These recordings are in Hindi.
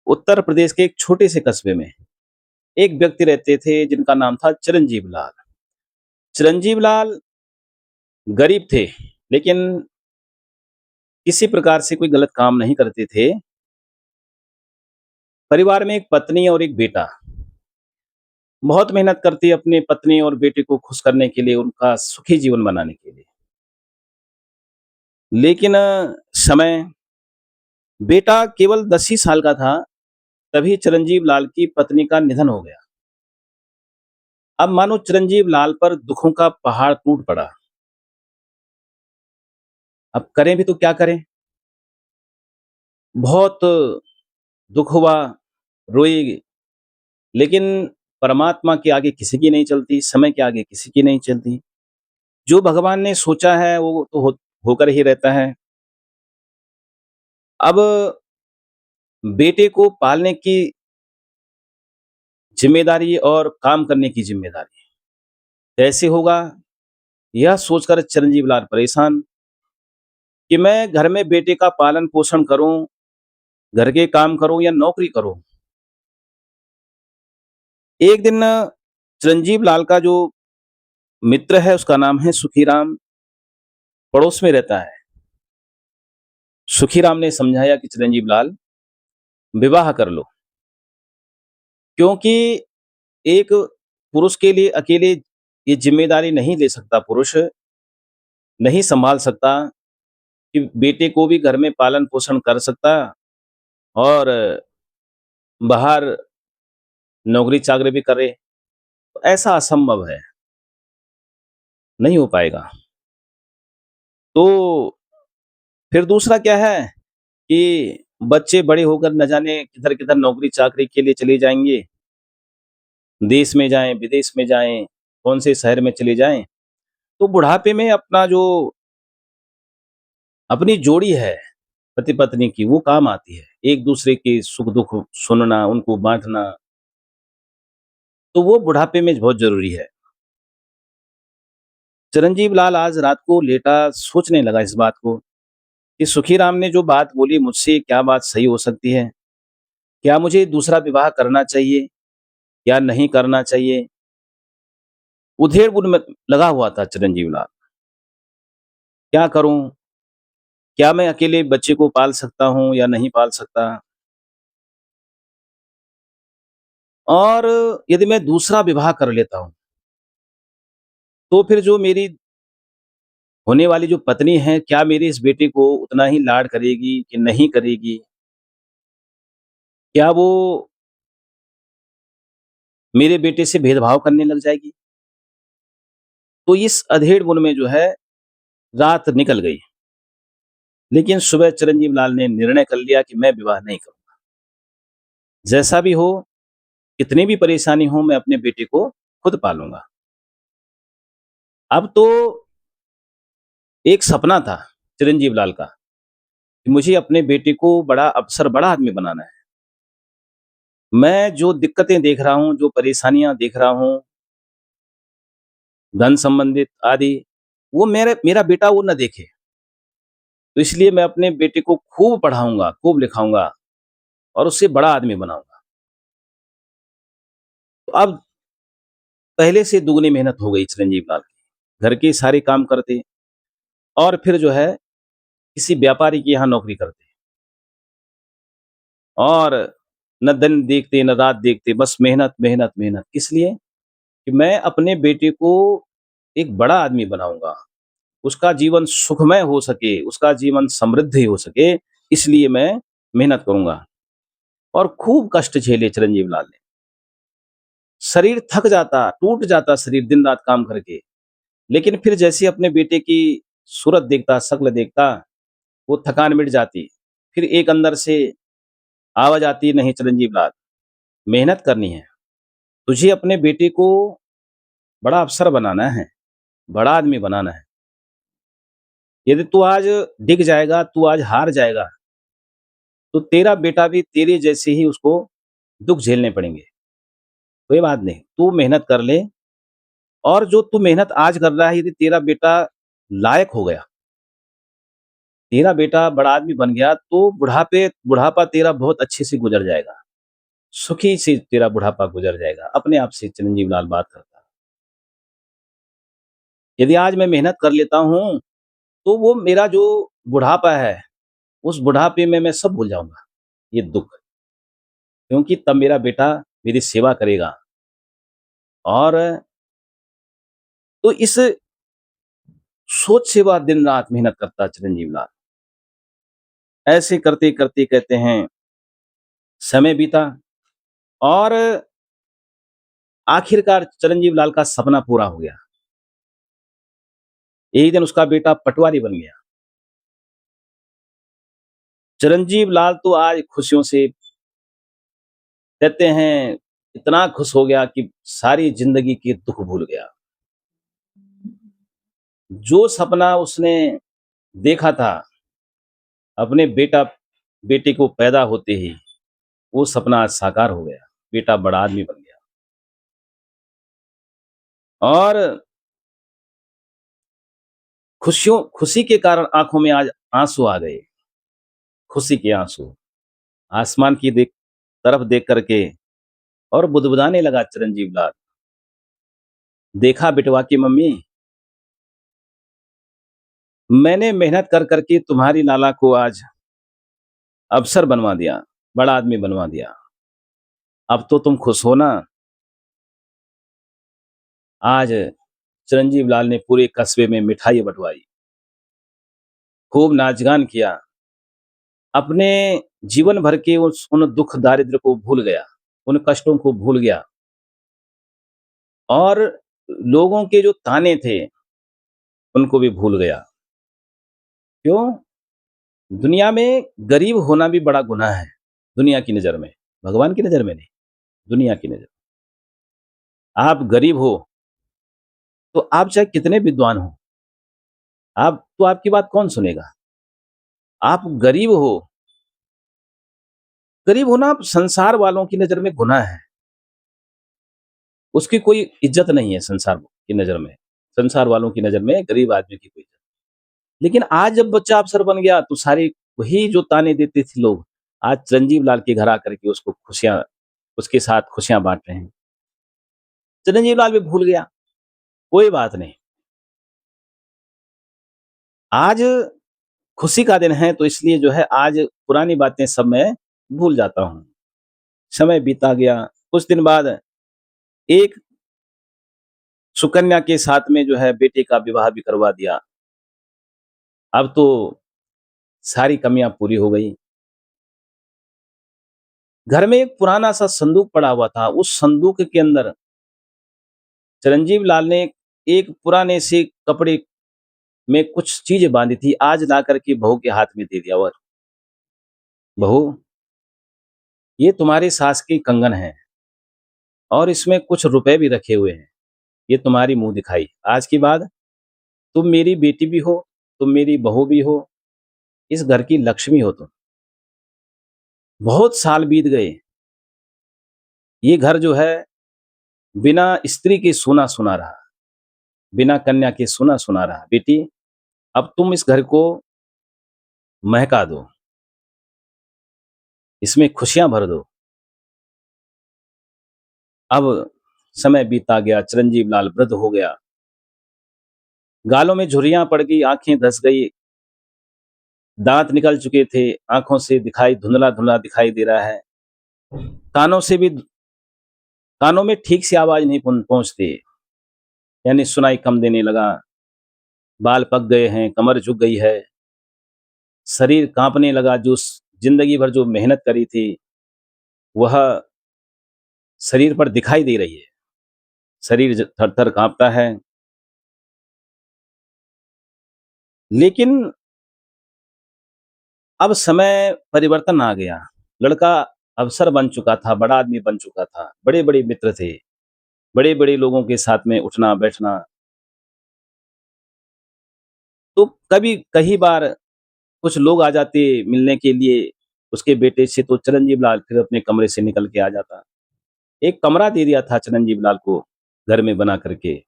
उत्तर प्रदेश के एक छोटे से कस्बे में एक व्यक्ति रहते थे जिनका नाम था चिरंजीव लाल। चिरंजीव लाल गरीब थे, लेकिन किसी प्रकार से कोई गलत काम नहीं करते थे। परिवार में एक पत्नी और एक बेटा। बहुत मेहनत करती अपनी पत्नी और बेटे को खुश करने के लिए, उनका सुखी जीवन बनाने के लिए। लेकिन समय बेटा केवल 10 ही साल का था, तभी चिरंजीव लाल की पत्नी का निधन हो गया। अब मानो चिरंजीव लाल पर दुखों का पहाड़ टूट पड़ा। अब करें भी तो क्या करें? बहुत दुःख हुआ, रोई, लेकिन परमात्मा के आगे किसी की नहीं चलती, समय के आगे किसी की नहीं चलती। जो भगवान ने सोचा है वो तो होकर ही रहता है। अब बेटे को पालने की ज़िम्मेदारी और काम करने की ज़िम्मेदारी कैसे होगा, यह सोचकर चिरंजीव लाल परेशान कि मैं घर में बेटे का पालन-पोषण करूँ, घर के काम करूँ या नौकरी करूँ। एक दिन चिरंजीव लाल का जो मित्र है उसका नाम है सुखीराम, पड़ोस में रहता है। सुखीराम ने समझाया कि चिरंजीव लाल, विवाह कर लो, क्योंकि एक पुरुष के लिए अकेले ये ज़िम्मेदारी नहीं ले सकता पुरुष, नहीं सँभाल सकता कि बेटे को भी घर में पालन-पोषण कर सकता और बाहर नौकरी-चाकरी भी करे, तो ऐसा असंभव है, नहीं हो पाएगा। तो फिर दूसरा क्या है कि बच्चे बड़े होकर न जाने किधर-किधर नौकरी-चाकरी के लिए चले जाएँगे, देश में जाएँ, विदेश में जाएँ, कौन से शहर में चले जाएँ, तो बुढ़ापे में अपना जो अपनी जोड़ी है पति-पत्नी की, वो काम आती है। एक-दूसरे के सुख-दुःख सुनना, उनको बाँटना, तो वो बुढ़ापे में बहुत ज़रूरी है। चिरंजीव लाल आज रात को लेटा सोचने लगा इस बात को कि सुखीराम ने जो बात बोली मुझसे क्या बात सही हो सकती है? क्या मुझे दूसरा विवाह करना चाहिए या नहीं करना चाहिए? उधेड़-बुन में लगा हुआ था चिरंजीव लाल। क्या करूँ? क्या मैं अकेले बच्चे को पाल सकता हूँ या नहीं पाल सकता? और यदि मैं दूसरा विवाह कर लेता हूँ, तो फिर जो मेरी होने वाली जो पत्नी है, क्या मेरे इस बेटे को उतना ही लाड करेगी कि नहीं करेगी? क्या वो मेरे बेटे से भेदभाव करने लग जाएगी? तो इस अधेड़-बुन में जो है रात निकल गई। लेकिन सुबह चिरंजीव लाल ने निर्णय कर लिया कि मैं विवाह नहीं करूँगा। जैसा भी हो, कितनी भी परेशानी हो, मैं अपने बेटे को खुद पालूँगा। अब तो एक सपना था चिरंजीव लाल का कि मुझे अपने बेटे को बड़ा अफ़सर, बड़ा आदमी बनाना है। मैं जो दिक्कतें देख रहा हूँ, जो परेशानियाँ देख रहा हूँ, धन संबंधित आदि, वो मेरा मेरा बेटा वो ना देखे। तो इसलिए मैं अपने बेटे को खूब पढ़ाऊँगा, खूब लिखाऊँगा और उससे बड़ा आदमी बनाऊँगा। तो अब पहले से दुगनी मेहनत हो गई चिरंजीव लाल की। घर के सारे काम करते और फिर जो है किसी व्यापारी के यहाँ नौकरी करते और न दिन देखते, न रात देखते, बस मेहनत, मेहनत, मेहनत। किस लिए? कि मैं अपने बेटे को एक बड़ा आदमी बनाऊँगा। उसका जीवन सुखमय हो सके, उसका जीवन समृद्धि हो सके, इसलिए मैं मेहनत करूँगा। और खूब कष्ट झेले चिरंजीव लाल ने। शरीर थक जाता, टूट जाता शरीर दिन-रात काम करके। लेकिन फिर जैसे अपने बेटे की सूरत देखता, शक्ल देखता, वो थकान मिट जाती। फिर एक अंदर से आवाज़ आती, नहीं चिरंजीव लाल, मेहनत करनी है। तुझे अपने बेटे को बड़ा अफ़सर बनाना है, बड़ा आदमी बनाना है। यदि तू आज डिग जाएगा, तू आज हार जाएगा, तो तेरा बेटा भी तेरे जैसे ही उसको दुःख झेलने पड़ेंगे। कोई बात नहीं, तू मेहनत कर ले और जो तू मेहनत आज कर रहा है, यदि तेरा बेटा लायक हो गया, तेरा बेटा बड़ा आदमी बन गया तो बुढ़ापा तेरा बहुत अच्छे से गुज़र जाएगा। सुखी से तेरा बुढ़ापा गुज़र जाएगा। अपने आप से चिरंजीव लाल बात करता। यदि आज मैं मेहनत कर लेता हूँ, तो वो मेरा जो बुढ़ापा है, उस बुढ़ापे में मैं सब भूल जाऊँगा, ये दुःख। क्योंकि तब मेरा बेटा मेरी सेवा करेगा और तो इस सोच से वह दिन-रात मेहनत करता चिरंजीव लाल। ऐसे करते-करते कहते हैं समय बीता और आखिरकार चिरंजीव लाल का सपना पूरा हो गया। एक दिन उसका बेटा पटवारी बन गया। चिरंजीव लाल तो आज खुशियों से कहते हैं इतना खुश हो गया कि सारी ज़िंदगी के दुःख भूल गया। जो सपना उसने देखा था अपने बेटे को पैदा होते ही, वो सपना आज साकार हो गया। बेटा बड़ा आदमी बन गया और खुशी के कारण आँखों में आज आँसू आ गए, खुशी के आँसू। आसमान की तरफ देख कर के और बुदबुदाने लगा चिरंजीव लाल। देखा बिटवा की मम्मी, मैंने मेहनत कर कर के तुम्हारी लाला को आज अफ़सर बनवा दिया, बड़ा आदमी बनवा दिया। अब तो तुम खुश हो ना? आज चिरंजीव लाल ने पूरे कस्बे में मिठाई बँटवाई, खूब नाच-गान किया। अपने जीवन भर के उस उन दुःख दारिद्र्य को भूल गया, उन कष्टों को भूल गया और लोगों के जो ताने थे, उनको भी भूल गया। क्यों? दुनिया में गरीब होना भी बड़ा गुनाह है, दुनिया की नज़र में, भगवान की नज़र में नहीं, दुनिया की नज़र। आप गरीब हो, तो आप चाहे कितने विद्वान हो, आपकी बात कौन सुनेगा? आप गरीब होना संसार वालों की नज़र में गुनाह है। उसकी कोई इज़्ज़त नहीं है संसार की नज़र में। संसार वालों की नज़र में गरीब आदमी की कोई इज़्ज़त। लेकिन आज जब बच्चा अफ़सर बन गया तो सारे वही जो ताने देते थे लोग, आज चिरंजीव लाल के घर आकर के उसके साथ खुशियाँ बाँट रहे हैं। चिरंजीव लाल भी भूल गया, कोई बात नहीं। आज खुशी का दिन है तो इसलिए जो है आज पुरानी बातें सब मैं भूल जाता हूँ। समय बीता गया, कुछ दिन बाद एक सुकन्या के साथ में जो है बेटे का विवाह भी करवा दिया। अब तो सारी कमियाँ पूरी हो गई। घर में एक पुराना-सा संदूक पड़ा हुआ था, उस संदूक के अंदर चिरंजीव लाल ने एक पुराने से कपड़े में कुछ चीज़ें बाँधी थी, आज ला कर के बहू के हाथ में दे दिया और बहू, ये तुम्हारी सास के कंगन हैं और इसमें कुछ रुपए भी रखे हुए हैं। ये तुम्हारी मुँह दिखाई। आज के बाद तुम मेरी बेटी भी हो, तुम मेरी बहू भी हो, इस घर की लक्ष्मी हो तुम। बहुत साल बीत गए, ये घर जो है बिना स्त्री के सूना-सूना रहा, बिना कन्या के सूना-सूना रहा। बेटी, अब तुम इस घर को महका दो, इसमें खुशियाँ भर दो। अब समय बीतता गया, चिरंजीव लाल वृद्ध हो गया। गालों में झुर्रियाँ पड़ गई, आँखें धँस गई, दाँत निकल चुके थे, आँखों से दिखाई धुंधला-धुंधला दिखाई दे रहा है। कानों से भी कानों में ठीक से आवाज़ नहीं पहुँचती, यानी सुनाई कम देने लगा, बाल पक गए हैं, कमर झुक गई है, शरीर काँपने लगा, ज़िंदगी भर जो मेहनत करी थी, वह शरीर पर दिखाई दे रही है। शरीर थर-थर काँपता है। लेकिन अब समय परिवर्तन आ गया। लड़का अफ़सर बन चुका था, बड़ा आदमी बन चुका था, बड़े-बड़े मित्र थे, बड़े-बड़े लोगों के साथ में उठना-बैठना। तो कभी कई बार कुछ लोग आ जाते मिलने के लिए उसके बेटे से, तो चिरंजीव लाल फिर अपने कमरे से निकल के आ जाता। एक कमरा दे दिया था चिरंजीव लाल को घर में बना करके,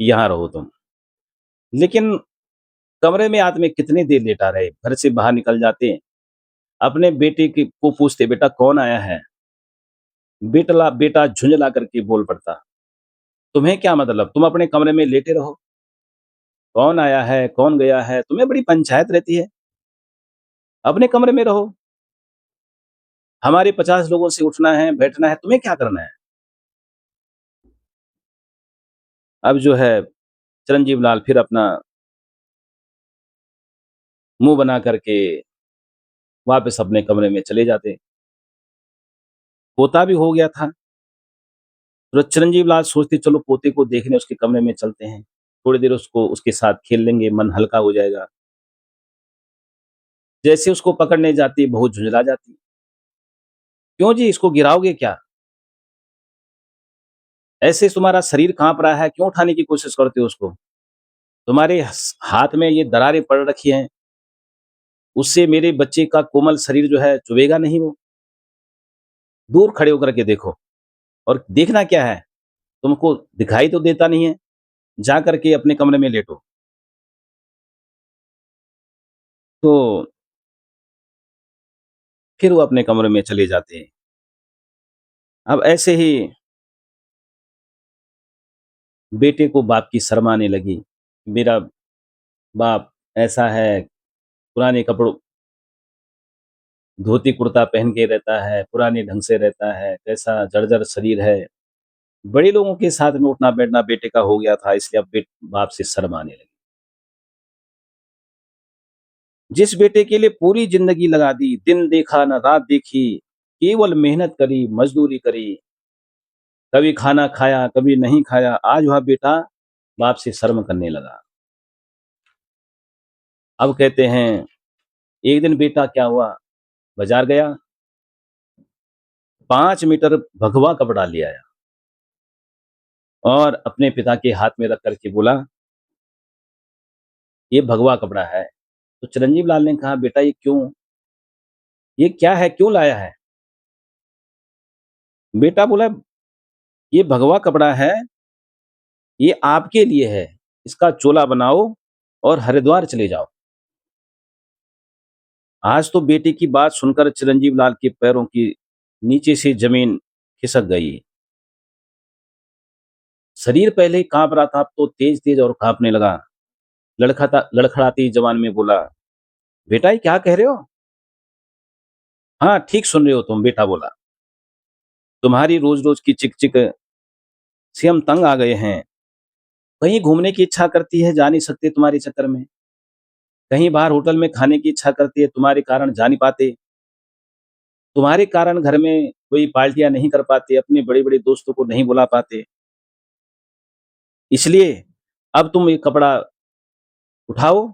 यहाँ रहो तुम। लेकिन कमरे में आदमी कितनी देर लेटा रहे, घर से बाहर निकल जाते, अपने बेटे को पूछते, बेटा कौन आया है? बेटा झुंझला करके बोल पड़ता, तुम्हें क्या मतलब, तुम अपने कमरे में लेटे रहो, कौन आया है, कौन गया है, तुम्हें बड़ी पंचायत रहती है, अपने कमरे में रहो, हमारे 50 लोगों से उठना है, बैठना है, तुम्हें क्या करना है? अब जो है चिरंजीव लाल फिर अपना मुँह बना करके वापस अपने कमरे में चले जाते। पोता भी हो गया था, तो चिरंजीव लाल सोचते चलो पोते को देखने उसके कमरे में चलते हैं, थोड़ी देर उसको उसके साथ खेल लेंगे, मन हल्का हो जाएगा। जैसे उसको पकड़ने जाती, बहू झुंझला जाती, क्यों जी इसको गिराओगे क्या? ऐसे तुम्हारा शरीर काँप रहा है, क्यों उठाने की कोशिश करते हो उसको? तुम्हारे हाथ में ये दरारें पड़ रखी हैं, उससे मेरे बच्चे का कोमल शरीर जो है चुभेगा नहीं वो। दूर खड़े होकर के देखो, और देखना क्या है? तुमको दिखाई तो देता नहीं है, जा करके अपने कमरे में लेटो। तो फिर वो अपने कमरे में चले जाते हैं। अब ऐसे ही बेटे को बाप की शर्म आने लगी। मेरा बाप ऐसा है, पुराने कपड़ों धोती कुर्ता पहन के रहता है, पुराने ढंग से रहता है, कैसा जर्जर शरीर है। बड़े लोगों के साथ में उठना बैठना बेटे का हो गया था, इसलिए अब बाप से शर्म आने लगी। जिस बेटे के लिए पूरी जिंदगी लगा दी, दिन देखा न रात देखी, केवल मेहनत करी, मजदूरी करी, कभी खाना खाया, कभी नहीं खाया, आज वह बेटा बाप से शर्म करने लगा। अब कहते हैं एक दिन बेटा क्या हुआ, बाजार गया, 5 मीटर भगवा कपड़ा ले आया और अपने पिता के हाथ में रख करके बोला, ये भगवा कपड़ा है। तो चिरंजीव लाल ने कहा, बेटा ये क्यों, ये क्या है, क्यों लाया है? बेटा बोला, ये भगवा कपड़ा है, ये आपके लिए है, इसका चोला बनाओ और हरिद्वार चले जाओ। आज तो बेटे की बात सुनकर चिरंजीव लाल के पैरों की नीचे से जमीन खिसक गई। शरीर पहले ही कांप रहा था, अब तो तेज तेज और कांपने लगा। लड़खड़ाती जवान में बोला, बेटा ये क्या कह रहे हो? हाँ ठीक सुन रहे हो तुम, बेटा बोला, तुम्हारी रोज रोज की चिक चिक से हम तंग आ गए हैं। कहीं घूमने की इच्छा करती है, जा नहीं सकते तुम्हारे चक्कर में, कहीं बाहर होटल में खाने की इच्छा करती है, तुम्हारे कारण जा नहीं पाते, तुम्हारे कारण घर में कोई पार्टियां नहीं कर पाते, अपने बड़े बड़े दोस्तों को नहीं बुला पाते, इसलिए अब तुम ये कपड़ा उठाओ,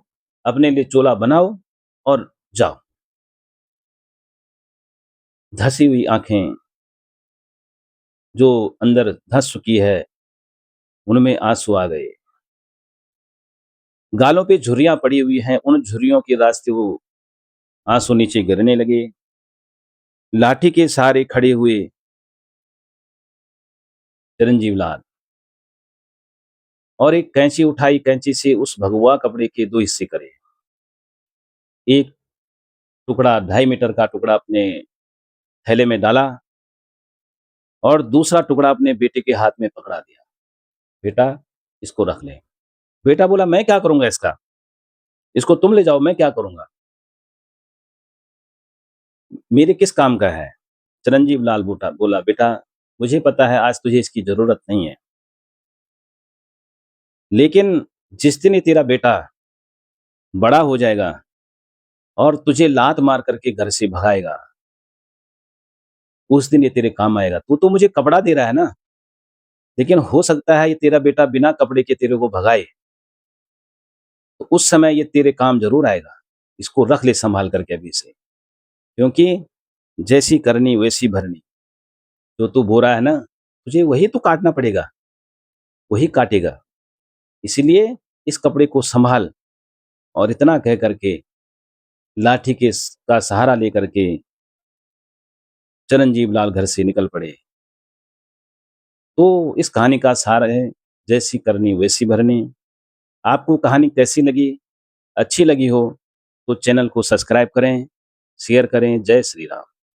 अपने लिए चोला बनाओ और जाओ। धसी हुई आंखें जो अंदर धस चुकी है, उनमें आंसू आ गए, गालों पे झुर्रियां पड़ी हुई हैं, उन झुर्रियों के रास्ते वो आंसू नीचे गिरने लगे। लाठी के सहारे खड़े हुए चिरंजीव लाल और एक कैंची उठाई, कैंची से उस भगवा कपड़े के दो हिस्से करे, एक टुकड़ा 2.5 मीटर का टुकड़ा अपने थैले में डाला और दूसरा टुकड़ा अपने बेटे के हाथ में पकड़ा दिया, बेटा इसको रख ले। बेटा बोला, मैं क्या करूंगा इसका, इसको तुम ले जाओ, मैं क्या करूंगा, मेरे किस काम का है? चिरंजीव लाल बोला, बेटा मुझे पता है आज तुझे इसकी जरूरत नहीं है, लेकिन जिस दिन ये तेरा बेटा बड़ा हो जाएगा और तुझे लात मार करके घर से भगाएगा, उस दिन ये तेरे काम आएगा। तू तो मुझे कपड़ा दे रहा है ना, लेकिन हो सकता है ये तेरा बेटा बिना कपड़े के तेरे को भगाए, तो उस समय ये तेरे काम जरूर आएगा। इसको रख ले संभाल करके अभी से, क्योंकि जैसी करनी वैसी भरनी, जो तू बो रहा है ना, तुझे वही तो काटना पड़ेगा, वही काटेगा, इसीलिए इस कपड़े को संभाल। और इतना कह करके लाठी का सहारा लेकर के चिरंजीव लाल घर से निकल पड़े। तो इस कहानी का सार है, जैसी करनी वैसी भरनी। आपको कहानी कैसी लगी? अच्छी लगी हो तो चैनल को सब्सक्राइब करें, शेयर करें। जय श्री राम।